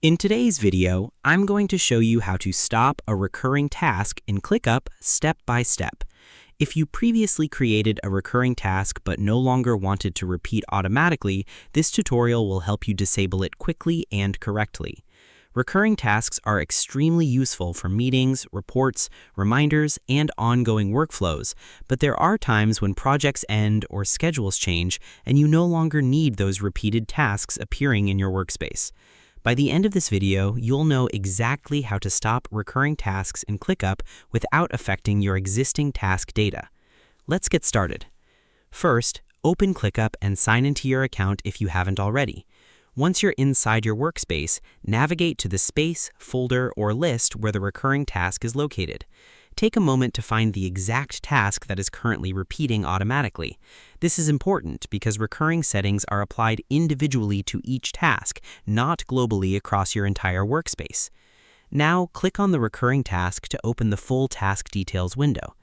In today's video, I'm going to show you how to stop a recurring task in ClickUp step by step. If you previously created a recurring task but no longer wanted to repeat automatically, this tutorial will help you disable it quickly and correctly. Recurring tasks are extremely useful for meetings, reports, reminders, and ongoing workflows, but there are times when projects end or schedules change and you no longer need those repeated tasks appearing in your workspace. By the end of this video, you'll know exactly how to stop recurring tasks in ClickUp without affecting your existing task data. Let's get started. First, open ClickUp and sign into your account if you haven't already. Once you're inside your workspace, navigate to the space, folder, or list where the recurring task is located. Take a moment to find the exact task that is currently repeating automatically. This is important because recurring settings are applied individually to each task, not globally across your entire workspace. Now, click on the recurring task to open the full task details window.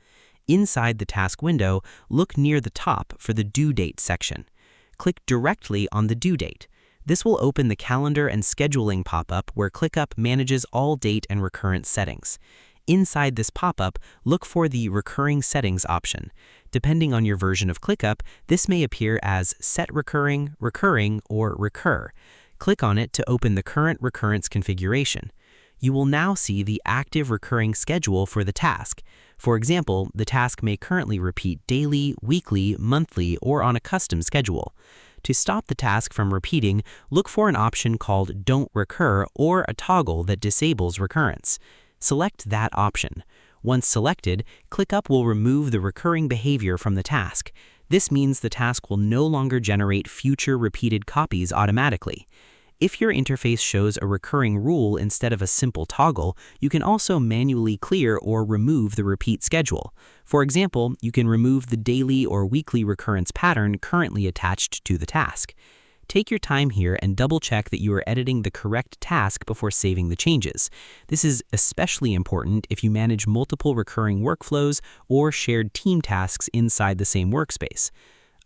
Inside the task window, look near the top for the due date section. Click directly on the due date. This will open the calendar and scheduling pop-up where ClickUp manages all date and recurrence settings. Inside this pop-up, look for the Recurring Settings option. Depending on your version of ClickUp, this may appear as Set Recurring, Recurring, or Recur. Click on it to open the current recurrence configuration. You will now see the active recurring schedule for the task. For example, the task may currently repeat daily, weekly, monthly, or on a custom schedule. To stop the task from repeating, look for an option called Don't Recur or a toggle that disables recurrence. Select that option. Once selected, ClickUp will remove the recurring behavior from the task. This means the task will no longer generate future repeated copies automatically. If your interface shows a recurring rule instead of a simple toggle, you can also manually clear or remove the repeat schedule. For example, you can remove the daily or weekly recurrence pattern currently attached to the task. Take your time here and double-check that you are editing the correct task before saving the changes. This is especially important if you manage multiple recurring workflows or shared team tasks inside the same workspace.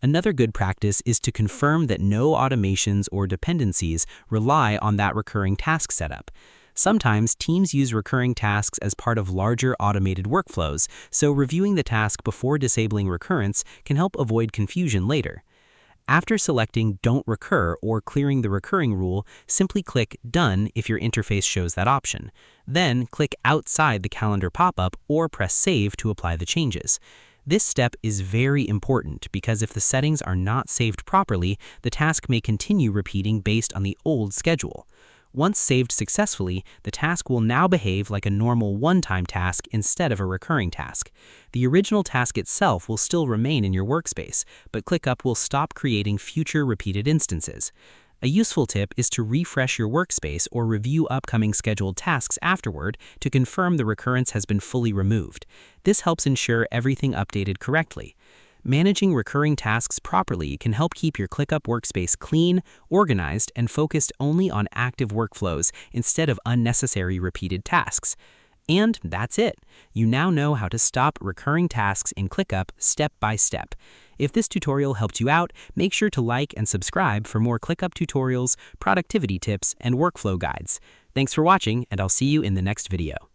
Another good practice is to confirm that no automations or dependencies rely on that recurring task setup. Sometimes teams use recurring tasks as part of larger automated workflows, so reviewing the task before disabling recurrence can help avoid confusion later. After selecting Don't Recur or clearing the recurring rule, simply click Done if your interface shows that option. Then click outside the calendar pop-up or press Save to apply the changes. This step is very important because if the settings are not saved properly, the task may continue repeating based on the old schedule. Once saved successfully, the task will now behave like a normal one-time task instead of a recurring task. The original task itself will still remain in your workspace, but ClickUp will stop creating future repeated instances. A useful tip is to refresh your workspace or review upcoming scheduled tasks afterward to confirm the recurrence has been fully removed. This helps ensure everything updated correctly. Managing recurring tasks properly can help keep your ClickUp workspace clean, organized, and focused only on active workflows instead of unnecessary repeated tasks. And that's it. You now know how to stop recurring tasks in ClickUp step by step. If this tutorial helped you out, make sure to like and subscribe for more ClickUp tutorials, productivity tips, and workflow guides. Thanks for watching, and I'll see you in the next video.